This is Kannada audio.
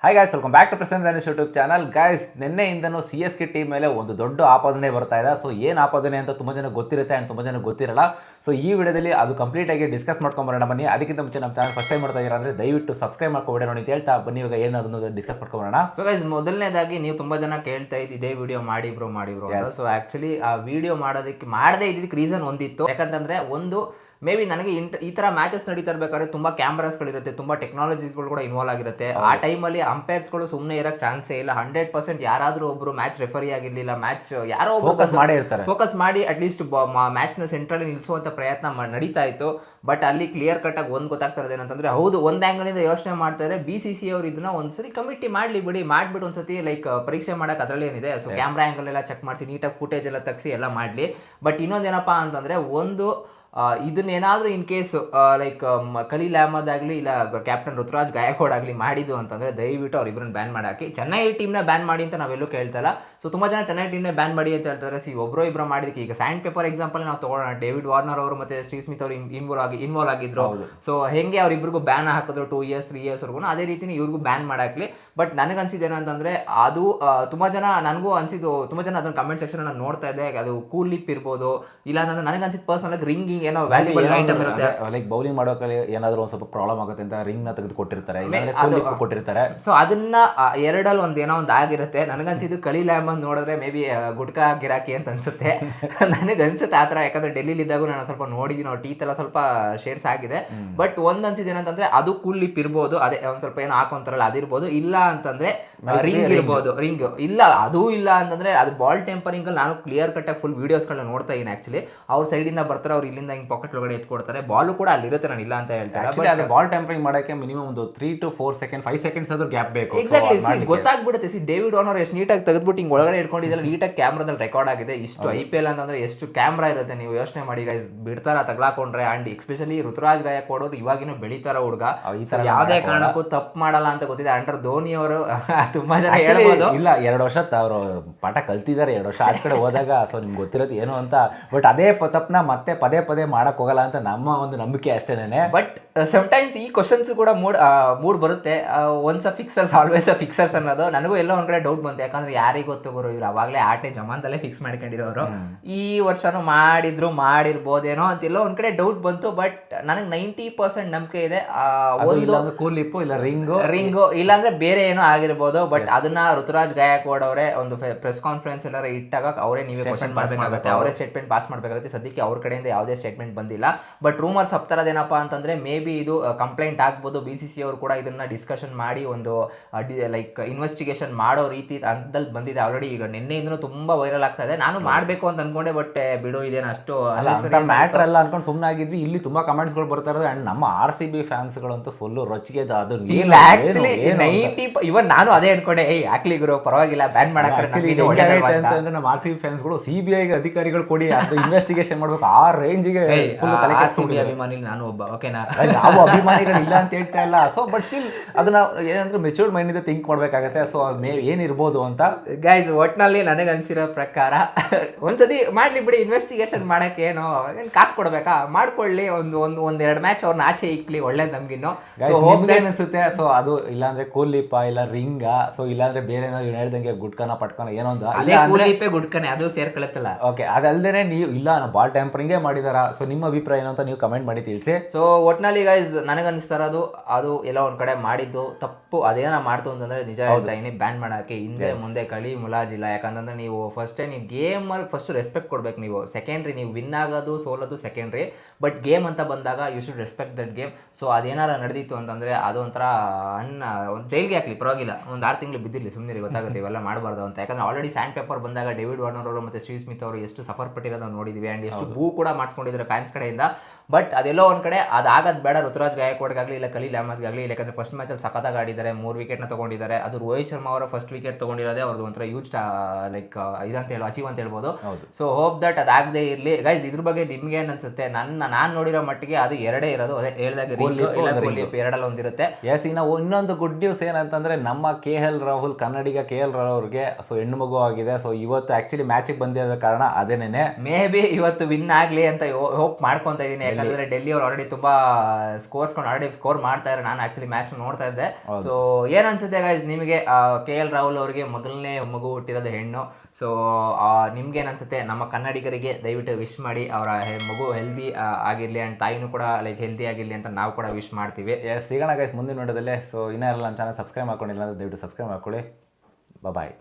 Hi guys, welcome back to present Dhanush YouTube channel. Guys, ನಿನ್ನೆಯಿಂದನೂ CSK ಟೀಮ್ ಮೇಲೆ ಒಂದು ದೊಡ್ಡ ಆಪಾದನೆ ಬರ್ತಾ ಇದೆ. ಸೊ ಏನು ಆಪಾದನೆ ಅಂತ ತುಂಬ ಜನ ಗೊತ್ತಿರುತ್ತೆ ಆ್ಯಂಡ್ ತುಂಬ ಜನ ಗೊತ್ತಿರಲ್ಲ. ಸೊ ಈ ವಿಡಿಯೋದಲ್ಲಿ ಅದು ಕಂಪ್ಲೀಟಾಗಿ ಡಿಸ್ಕಸ್ ಮಾಡ್ಕೊಂಬರೋಣ ಬನ್ನಿ. ಅದಕ್ಕಿಂತ ಮುಂಚೆ ನಮ್ಮ ಚಾನಲ್ ಫಸ್ಟ್ ಟೈಮ್ ಮಾಡ್ತಾ ಇದ್ದೀರಾ ಅಂದರೆ ದಯವಿಟ್ಟು ಸಬ್ಸ್ಕ್ರೈಬ್ ಮಾಡ್ಕೊಬೇಡ ನೋಡಿ ಅಂತ ಹೇಳ್ತಾ ಬನ್ನಿ ಇವಾಗ ಏನಾದ್ರು ಡಿಸ್ಕಸ್ ಮಾಡ್ಕೊಂಬರೋಣ. ಸೊ ಗೈಸ್, ಮೊದಲನೇದಾಗಿ ನೀವು ತುಂಬಾ ಜನ ಕೇಳ್ತಾ ಇದ್ದು ಇದೇ ವಿಡಿಯೋ ಮಾಡಿ ಬ್ರೋ ಅಂತ. ಸೊ ಆಕ್ಚುಲಿ ಆ ವಿಡಿಯೋ ಮಾಡದೇ ಇದ್ದಕ್ಕೆ ರೀಸನ್ ಒಂದಿತ್ತು. ಯಾಕಂತಂದ್ರೆ ಒಂದು ಮೇ ಬಿ ನನಗೆ ಈ ತರ ಮ್ಯಾಚಸ್ ನಡೀತಾ ಇರಬೇಕಾದ್ರೆ ತುಂಬಾ ಕ್ಯಾಮ್ರಾಸ್ಗಳಿರುತ್ತೆ, ತುಂಬಾ ಟೆಕ್ನಾಲಜೀಸ್ಗಳು ಕೂಡ ಇನ್ವಾಲ್ವ್ ಆಗಿರುತ್ತೆ. ಆ ಟೈಮಲ್ಲಿ ಅಂಪೈರ್ಸ್ಗಳು ಸುಮ್ಮನೆ ಇರೋಕ್ಕೆ ಚಾನ್ಸೇ ಇಲ್ಲ. 100% ಯಾರಾದರೂ ಒಬ್ರು ಮ್ಯಾಚ್ ರೆಫರಿ ಆಗಿರ್ಲಿಲ್ಲ, ಮ್ಯಾಚ್ ಯಾರೋ ಫೋಕಸ್ ಮಾಡಿ ಅಟ್ಲೀಸ್ಟ್ ಮ್ಯಾಚ್ನ ಸೆಂಟ್ರಲ್ಲಿ ನಿಲ್ಲಿಸುವಂತ ಪ್ರಯತ್ನ ನಡೀತಾ ಇತ್ತು. ಬಟ್ ಅಲ್ಲಿ ಕ್ಲಿಯರ್ ಕಟ್ ಆಗಿ ಒಂದು ಗೊತ್ತಾಗ್ತಾ ಇರೋದು ಏನಂತಂದ್ರೆ, ಹೌದು ಒಂದು ಆ್ಯಂಗಲಿಂದ ಯೋಚನೆ ಮಾಡ್ತಾರೆ BCCI ಅವರು ಇದನ್ನ ಒಂದ್ಸತಿ ಕಮಿಟಿ ಮಾಡ್ಲಿ ಬಿಡಿ, ಮಾಡ್ಬಿಟ್ಟು ಒಂದ್ಸತಿ ಲೈಕ್ ಪರೀಕ್ಷೆ ಮಾಡಕ್ಕೆ ಅದರಲ್ಲಿ ಏನಿದೆ. ಸೊ ಕ್ಯಾಮ್ರಾ ಆ್ಯಂಗಲ್ ಎಲ್ಲ ಚೆಕ್ ಮಾಡಿಸಿ ನೀಟಾಗಿ ಫುಟೇಜ್ ಎಲ್ಲ ತೆಗಿಸಿ ಎಲ್ಲ ಮಾಡಲಿ. ಬಟ್ ಇನ್ನೊಂದೇನಪ್ಪ ಅಂತಂದ್ರೆ, ಒಂದು ಇದನ್ನೇನಾದರೂ in case like Khaleel Ahmed ಆಗಲಿ ಇಲ್ಲ ಕ್ಯಾಪ್ಟನ್ ಋತುರಾಜ್ ಗಾಯಕ್ವಾಡ್ ಆಗಲಿ ಮಾಡಿದ್ದು ಅಂತಂದರೆ ದಯವಿಟ್ಟು ಅವ್ರಿಬ್ಬರನ್ನ ಬ್ಯಾನ್ ಮಾಡಾಕಿ. ಚೆನ್ನೈ ಟೀಮ್ನ ಬ್ಯಾನ್ ಮಾಡಿ ಅಂತ ನಾವೆಲ್ಲೂ ಕೇಳ್ತಾ ಇಲ್ಲ. ಸೊ ತುಂಬ ಜನ ಚೆನ್ನೈ ಟೀಮ್ನೇ ಬ್ಯಾನ್ ಮಾಡಿ ಅಂತ ಹೇಳ್ತಾರೆ. ಒಬ್ಬರು ಇಬ್ಬರು ಮಾಡಿದಕ್ಕೆ ಈಗ ಸ್ಯಾಂಡ್ ಪೇಪರ್ ಎಕ್ಸಾಂಪಲ್ ನಾವು ತಗೊಳ್ಳೋಣ. ಡೇವಿಡ್ ವಾರ್ನರ್ ಅವರು ಮತ್ತು ಸ್ಟೀವ್ ಸ್ಮಿತ್ ಅವರು ಇನ್ವಾಲ್ವ್ ಆಗಿದ್ರು. ಸೊ ಹೆಂಗೆ ಅವರಿಬ್ಬರಿಗೂ ಬ್ಯಾನ್ ಹಾಕಿದ್ರು 2 years 3 years ವರ್ಗೂ, ಅದೇ ರೀತಿನೇ ಇವ್ರಿಗೂ ಬ್ಯಾನ್ ಮಾಡಾಕ್ಲಿ. ಬಟ್ ನನಗನ್ಸಿದ್ದು ಏನಂತಂದರೆ, ಅದು ತುಂಬ ಜನ ನನಗೂ ಅನಿಸಿದ್ದು, ತುಂಬ ಜನ ಅದನ್ನು ಕಮೆಂಟ್ ಸೆಕ್ಷನ್ ನಾನು ನೋಡ್ತಾ ಇದ್ದೆ. ಅದು ಕೂಲ್ ಲಿಪ್ ಇರ್ಬೋದು, ಇಲ್ಲ ಅಂತಂದ್ರೆ ನನಗನ್ಸಿದ್ದು ಪರ್ಸನಲ್ ರಿಂಗಿಂಗ್ ಏನೋ ವ್ಯಾಲ್ಯೂಬಲ್ ಐಟಮ್ ಇರುತ್ತೆ. ಲೈಕ್ ಬೌಲಿಂಗ್ ಮಾಡೋಕೆ ಏನಾದರೂ ಒಂದು ಸ್ವಲ್ಪ ಪ್ರಾಬ್ಲಮ್ ಆಗುತ್ತೆ ಅಂತ ರಿಂಗ್ ನ ತೆಗೆದು ಕೊಟ್ಟಿರ್ತಾರೆ. ಸೊ ಅದನ್ನ ಎರಡಲ್ಲಿ ಏನೋ ಒಂದು ಆಗಿರುತ್ತೆ. ನನಗನ್ಸಿದ್ದು ಖಲೀಲ್ ಅಹ್ಮದ್ ನೋಡಿದ್ರೆ ಮೇ ಬಿ ಗುಟ್ಕಾ ಗಿರಾಕಿ ಅಂತ ಅನ್ಸುತ್ತೆ. ನನಗನ್ಸುತ್ತೆ ಆ ಥರ. ಯಾಕಂದ್ರೆ ಡೆಲ್ಲಿಲಿ ಇದ್ದಾಗ ನಾನು ಸ್ವಲ್ಪ ನೋಡಿದ್ದೀನಿ, ಅವ್ರ ಟೀತ್ ಎಲ್ಲ ಸ್ವಲ್ಪ ಶೇಡ್ಸ್ ಆಗಿದೆ. ಬಟ್ ಒಂದು ಅನ್ಸಿದ್ದು ಏನಂತಂದ್ರೆ, ಅದು ಕೂಲ್ ಲಿಪ್ ಇರ್ಬೋದು, ಅದೇ ಒಂದು ಸ್ವಲ್ಪ ಏನೋ ಹಾಕೊಂತಾರಲ್ಲ ಅದಿರ್ಬೋದು. ಇಲ್ಲ ಅಂತಂದ್ರೆ ರಿಂಗ್ ಇರ್ಬೋದು. ರಿಂಗ್ ಇಲ್ಲ, ಅದು ಇಲ್ಲ ಅಂತಂದ್ರೆ ಅದು ಬಾಲ್ ಟೆಂಪರಿಂಗ್ ಅಲ್ಲಿ ನಾನು ಕ್ಲಿಯರ್ ಕಟ್ ಆಗಿ ಫುಲ್ ವಿಡಿಯೋಸ್ಗಳನ್ನ ನೋಡ್ತಾ ಇದ್ದೀನಿ. ಆಕ್ಚುಲಿ ಅವ್ರ ಸೈಡಿಂದ ಬರ್ತಾರೆ, ಅವ್ರು ಇಲ್ಲಿಂದ ಹಿಂಗೆ ಪಾಕೆಟ್ ಒಳಗಡೆ ಎತ್ಕೊಡ್ತಾರೆ. ಬಾಲ್ ಕೂಡ ಅಲ್ಲಿರುತ್ತೆ, ನಾನು ಇಲ್ಲ ಅಂತ ಹೇಳ್ತಾರೆ. ಅದು ಬಾಲ್ ಟೆಂಪರಿಂಗ್ ಮಾಡಕ್ಕೆ ಮಿನಿಮಮ್ ಒಂದು 3 to 4 seconds 5 seconds ಆದ್ರೂ ಗ್ಯಾಪ್ ಬೇಕು. ಎಕ್ಸಾಕ್ಟ್ಲಿ ಗೊತ್ತಾಗ್ಬಿಡುತ್ತೆ. ಡೇವಿಡ್ ವಾರ್ನರ್ ಎಷ್ಟು ನೀಟಾಗಿ ತೆಗೆದ್ಬಿಟ್ಟು ಹಿಂಗೆ ಒಳಗಡೆ ಇಟ್ಕೊಂಡಿದ್ದಲ್ಲ, ನೀಟಾಗಿ ಕ್ಯಾಮ್ರಾದಲ್ಲಿ ರೆಕಾರ್ಡ್ ಆಗಿದೆ. ಇಷ್ಟು IPL ಅಂತಂದ್ರೆ ಎಷ್ಟು ಕ್ಯಾಮ್ರಾ ಇರುತ್ತೆ, ನೀವು ಯೋಚನೆ ಮಾಡಿ ಗೈಸ್. ಬಿಡ್ತಾರ ತಗ್ಲಾಕೊಂಡ್ರೆ. ಅಂಡ್ ಎಸ್ಪೆಷಲಿ ಋತುರಾಜ್ ಗಾಯಕ್ವಾಡ್ ಅವರು ಇವಾಗಿನೂ ಬೆಳೀತಾರ ಹುಡುಗ, ಯಾವುದೇ ಕಾರಣಕ್ಕೂ ತಪ್ಪು ಮಾಡಲ್ಲ ಅಂತ ಗೊತ್ತಿದೆ. ಅಂಡರ್ ಧೋನಿ ಅವರು ತುಂಬಾ ಜನ ಹೇಳ್ಬೋದು, ಇಲ್ಲ 2 ವರ್ಷ ಅವರು ಪಾಠ ಕಲ್ತಿದ್ದಾರೆ, 2 ವರ್ಷ ಆಚ ಕಡೆ ಹೋದಾಗ. ಸೊ ನಿಮ್ಗೆ ಗೊತ್ತಿರೋದು ಏನು ಅಂತ. ಬಟ್ ಅದೇ ತಪ್ಪನ್ನ ಮತ್ತೆ ಪದೇ ಪದೇ ಮಾಡಕ್ ಹೋಗಲ್ಲ ಅಂತ ನಮ್ಮ ಒಂದು ನಂಬಿಕೆ ಅಷ್ಟೇನೆ. ಬಟ್ ಸಮ್ಟೈಮ್ಸ್ ಈ ಕ್ವಶನ್ಸ್ ಕೂಡ ಮೂಡ್ ಬರುತ್ತೆ. Once a fixers always a fixers ಅನ್ನೋದು ನನಗೂ ಎಲ್ಲೋ ಒಂದ್ ಕಡೆ ಡೌಟ್ ಬಂತು. ಯಾಕಂದ್ರೆ ಯಾರಿಗೆ ಗೊತ್ತು ಗುರು, ಇವ್ರು ಅವಾಗಲೇ ಆಟೆ ಜಮಾನ್ದಲ್ಲೇ ಫಿಕ್ಸ್ ಮಾಡ್ಕೊಂಡಿರೋರು. ಈ ವರ್ಷನೂ ಮಾಡಿರ್ಬೋದೇನೋ ಅಂತೆಲ್ಲೋ ಒಂದ್ ಕಡೆ ಡೌಟ್ ಬಂತು. ಬಟ್ ನನಗೆ 90% ನಂಬಿಕೆ ಇದೆ. ಒಂದು ಕೂಲ್ ಲಿಪ್ಪು ಇಲ್ಲ ರಿಂಗು ಇಲ್ಲಾಂದ್ರೆ ಬೇರೆ ಏನೋ ಆಗಿರ್ಬೋದು. ಬಟ್ ಅದನ್ನ ಋತುರಾಜ್ ಗಾಯಕ್ವಾಡ್ ಅವರೇ ಒಂದು ಪ್ರೆಸ್ ಕಾನ್ಫರೆನ್ಸ್ ಎಲ್ಲಾರ ಇಟ್ಟಾಗ ಅವರೇ ನೀವೇ ಕ್ವಶನ್ ಮಾಡಬೇಕಾಗುತ್ತೆ, ಅವರೇ ಸ್ಟೇಟ್ಮೆಂಟ್ ಪಾಸ್ ಮಾಡಬೇಕಾಗುತ್ತೆ. ಸದ್ಯಕ್ಕೆ ಅವ್ರ ಕಡೆಯಿಂದ ಯಾವುದೇ ಸ್ಟೇಟ್ಮೆಂಟ್ ಬಂದಿಲ್ಲ. ಬಟ್ ರೂಮರ್ಸ್ ಏನಪ್ಪಾ ಅಂತಂದ್ರೆ, ಮೇ ಬಿ ಇದು ಕಂಪ್ಲೇಂಟ್ ಆಗ್ಬೋದು. BCCI ಅವರು ಕೂಡ ಇದನ್ನ ಡಿಸ್ಕಷನ್ ಮಾಡಿ ಒಂದು ಲೈಕ್ ಇನ್ವೆಸ್ಟಿಗೇಷನ್ ಮಾಡೋ ರೀತಿ ಅಂತಲ್ಲಿ ಬಂದಿದೆ ಆಲ್ರೆಡಿ. ಈಗ ನಿನ್ನೆಯಿಂದನೂ ತುಂಬಾ ವೈರಲ್ ಆಗ್ತಾ ಇದೆ. ನಾನು ಮಾಡ್ಬೇಕು ಅಂತ ಅನ್ಕೊಂಡೆ, ಬಟ್ ಬಿಡು ಇದೇನು ಅಷ್ಟು ಮ್ಯಾಟರ್ ಎಲ್ಲ ಅನ್ಕೊಂಡು ಸುಮ್ಮನೆ ಆಗಿದ್ವಿ. ಇಲ್ಲಿ ತುಂಬಾ ಕಮೆಂಟ್ಸ್ ಗಳು ಬರ್ತಾ ಇರೋದು. ಅಂಡ್ ನಮ್ಮ RCB ಫ್ಯಾನ್ಸ್ ಗಳಂತೂ ಫುಲ್ ರೊಚ್ಚಿಗೆ. ಅದು ಇವನ್ ನಾನು ಅದೇ ಅನ್ಕೊಂಡೆ, ಯಾಕ್ಲಿ ಗುರು ಪರವಾಗಿಲ್ಲ ಬ್ಯಾನ್ ಮಾಡಕ್ಕೆ. ನಮ್ಮ RCB ಫ್ಯಾನ್ಸ್ ಗಳು CBI ಅಧಿಕಾರಿಗಳು ಕೊಡಿ, ಅದು ಇನ್ವೆಸ್ಟಿಗೇಷನ್ ಮಾಡ್ಬೇಕು ಆ ರೇಂಜ್ಗೆ. ಅಭಿಮಾನಿ ನಾನು ಒಬ್ಬ, ಓಕೆನಾ? ನಾವು ಅಭಿಮಾನಿಗಳು ಇಲ್ಲ ಅಂತ ಹೇಳ್ತಾ ಇಲ್ಲ. ಸೊ ಬಟ್ ಸ್ಟಿಲ್ ಅದನ್ನ ಏನಂದ್ರೆ ಮೆಚೂರ್ಡ್ ಮೈಂಡ್ ಇಂದ ಥಿಂಕ್ ಮಾಡ್ಬೇಕಾಗತ್ತೆ. ಸೊ ಏನಿರ್ಬೋದು ಅಂತ ಗೈಸ್, ಒಟ್ನಲ್ಲಿ ನನಗೆ ಅನ್ಸಿರೋ ಪ್ರಕಾರ ಒಂದ್ಸತಿ ಮಾಡ್ಲಿ ಬಿಡಿ. ಇನ್ವೆಸ್ಟಿಗೇಷನ್ ಮಾಡಕ್ಕೆ ಏನು ಕಾಸು ಕೊಡ್ಬೇಕಾ? ಮಾಡ್ಕೊಳ್ಳಿ. ಒಂದೆರಡು ಮ್ಯಾಚ್ ಅವ್ರನ್ನ ಆಚೆ ಇಕ್ಲಿ, ಒಳ್ಳೇದು ನಮ್ಗಿನ್ನು ಅನ್ಸುತ್ತೆ. ಸೊ ಅದು ಇಲ್ಲಾಂದ್ರೆ ಕೂಲಿಪ ಇಲ್ಲ ರಿಂಗ, ಸೊ ಇಲ್ಲಾಂದ್ರೆ ಬೇರೆ ಏನಾದ್ರು ಹೇಳ್ದಂಗೆ ಗುಡ್ಕನ ಪಟ್ಕನ ಏನೊಂದು ಕೂಲಿಪೆ ಗುಡ್ಕನೆ ಅದು ಸೇರ್ಕೊಳತ್ತಲ್ಲ. ಓಕೆ, ಅದಲ್ದೇನೆ ನೀವು ಇಲ್ಲ ಬಾಲ್ ಟ್ಯಾಂಪರಿಂಗೇ ಮಾಡಿದಾರ. ಸೊ ನಿಮ್ಮ ಅಭಿಪ್ರಾಯ ಏನು ಅಂತ ನೀವು ಕಮೆಂಟ್ ಮಾಡಿ ತಿಳಿಸಿ. ಸೊ ಒಟ್ನಲ್ಲಿ ಗೈಸ್, ನನಗನ್ನಿಸ್ತಾ ಇರೋದು ಅದು ಎಲ್ಲ ಒಂದ್ ಕಡೆ ಮಾಡಿದ್ದು ತಪ್ಪು. ಅದೇನ ಮಾಡ್ತು ಅಂತಂದ್ರೆ ನಿಜ ಹೇಳ್ತಾ ಇದೀನಿ, ಬ್ಯಾನ್ ಮಾಡಕ್ಕೆ ಹಿಂದೆ ಮುಂದೆ ಕಳಿ ಮುಲಾಜಿಲ್ಲ. ಯಾಕಂತಂದ್ರೆ ನೀವು ಫಸ್ಟೇ ನೀವು ಗೇಮ್ ಅಲ್ಲಿ ಫಸ್ಟ್ ರೆಸ್ಪೆಕ್ಟ್ ಕೊಡ್ಬೇಕು. ನೀವು ಸೆಕೆಂಡ್ರಿ, ನೀವು ವಿನ್ ಆಗೋದು ಸೋಲೋದು ಸೆಕೆಂಡ್ರಿ, ಬಟ್ ಗೇಮ್ ಅಂತ ಬಂದಾಗ you should respect that game. So ಅದೇನಾರ ನಡೆದಿತ್ತು ಅಂತಂದ್ರೆ ಅದು ಒಂಥರ ಒಂದು ಜೈಲ್ಗೆ ಹಾಕ್ಲಿ ಪರವಾಗಿಲ್ಲ, ಒಂದು 6 ತಿಂಗಳು ಬಿದ್ದಿರಲಿ, ಸುಮ್ಮನೆ ಗೊತ್ತಾಗುತ್ತೆ ಇವೆಲ್ಲ ಮಾಡಬಾರ್ದು ಅಂತ. ಯಾಕಂದ್ರೆ ಆಲ್ರೆಡಿ ಸ್ಯಾಂಡ್ ಪೇಪರ್ ಬಂದಾಗ ಡೇವಿಡ್ ವಾರ್ನರ್ ಅವರು ಮತ್ತೆ ಸ್ಟೀವ್ ಸ್ಮಿತ್ ಅವರು ಎಷ್ಟು ಸಫರ್ ಪಟ್ಟಿರೋದು ನೋಡಿದ್ವಿ. ಅಂಡ್ ಎಷ್ಟು ಬೂ ಕೂಡ ಮಾಡಿಸ್ಕೊಂಡಿದ್ದಾರೆ ಫ್ಯಾನ್ಸ್ ಕಡೆಯಿಂದ. ಬಟ್ ಅದೆಲ್ಲೋ ಒಂದ್ ಕಡೆ ಅದಾಗದ್ ಬೇಡ. ಋತುರಾಜ್ ಗಾಯಕ್ವಾಡ್ಗಾಗಲಿ ಇಲ್ಲ ಖಲೀಲ್ ಅಹ್ಮದ್ಗಾಗಲಿ. ಯಾಕಂದ್ರೆ ಫಸ್ಟ್ ಮ್ಯಾಚ್ ಅಲ್ಲಿ ಸಖತ್ತಾಗಿ ಆಡಿದ್ದಾರೆ, 3 ವಿಕೆಟ್ನ ತಗೊಂಡಿದ್ದಾರೆ. ಅದು ರೋಹಿತ್ ಶರ್ಮಾ ಅವರ ಫಸ್ಟ್ ವಿಕೆಟ್ ತಗೊಂಡಿರೋದೇ ಅವ್ರದ್ದು ಒಂಥರ ಯೂಜ್ ಲೈಕ್ ಇದಂತ ಹೇಳೋ ಅಚೀವ್ ಅಂತ ಹೇಳ್ಬೋದು. ಸೊ ಹೋಪ್ ದಟ್ ಅದಾಗದೇ ಇರಲಿ ಗೈಸ್. ಇದ್ರ ಬಗ್ಗೆ ನಿಮ್ಗೆ ಏನ್ ಅನ್ಸುತ್ತೆ? ನಾನು ನೋಡಿರೋ ಮಟ್ಟಿಗೆ ಅದು ಎರಡೇ ಇರೋದು. ಅದೇ ಹೇಳ್ದಾಗ ಎರಡಲ್ಲ ಒಂದಿರುತ್ತೆ. ಎಸ್, ಇನ್ನೊಂದು ಗುಡ್ ನ್ಯೂಸ್ ಏನಂತಂದ್ರೆ, ನಮ್ಮ KL ರಾಹುಲ್, ಕನ್ನಡಿಗ KL ರಾಹುಲ್ ಅವ್ರಿಗೆ ಸೊ ಹೆಣ್ಣು ಮಗು ಆಗಿದೆ. ಸೊ ಇವತ್ತು ಆಕ್ಚುಲಿ ಮ್ಯಾಚಿಗೆ ಬಂದಿರೋ ಕಾರಣ ಅದೇನೇನೆ. ಮೇ ಬಿ ಇವತ್ತು ವಿನ್ ಆಗ್ಲಿ ಅಂತ ಹೋಪ್ ಮಾಡ್ಕೊಂತ ಇದೀನಿ. ಯಾಕಂದ್ರೆ ಡೆಲ್ಲಿ ಅವ್ರು ಆಲ್ರೆಡಿ ತುಂಬಾ ಸ್ಕೋರ್ ಮಾಡ್ತಾ ಇದ್ದಾರೆ. ನಾನು ಆಕ್ಚುಲಿ ಮ್ಯಾಚ್ ನೋಡ್ತಾ ಇದ್ದೆ. ಸೊ ಏನ್ ಅನ್ಸುತ್ತೆ ಗೈಸ್ ನಿಮಗೆ, KL ರಾಹುಲ್ ಅವರಿಗೆ ಮೊದಲನೇ ಮಗು ಹುಟ್ಟಿರೋದು ಹೆಣ್ಣು. ಸೊ ನಿಮ್ಗೇನು ಅನ್ಸುತ್ತೆ? ನಮ್ಮ ಕನ್ನಡಿಗರಿಗೆ ದಯವಿಟ್ಟು ವಿಶ್ ಮಾಡಿ, ಅವರ ಮಗು ಹೆಲ್ದಿ ಆಗಿರಲಿ ಆ್ಯಂಡ್ ತಾಯಿನೂ ಕೂಡ ಲೈಕ್ ಹೆಲ್ದಿ ಆಗಿರಲಿ ಅಂತ ನಾವು ಕೂಡ ವಿಶ್ ಮಾಡ್ತೀವಿ. ಸಿಗೋಣ ಗೈಸ್ ಮುಂದಿನ ವಿಡಿಯೋದಲ್ಲೇ. ಸೊ ಇನ್ನೂ ಎಲ್ಲ ನಮ್ಮ ಚಾನಲ್ ಸಬ್ಸ್ಕ್ರೈಬ್ ಮಾಡ್ಕೊಂಡಿಲ್ಲ ಅಂದರೆ ದಯವಿಟ್ಟು ಸಬ್ಸ್ಕ್ರೈಬ್ ಮಾಡ್ಕೊಳ್ಳಿ. ಬಾಯ್.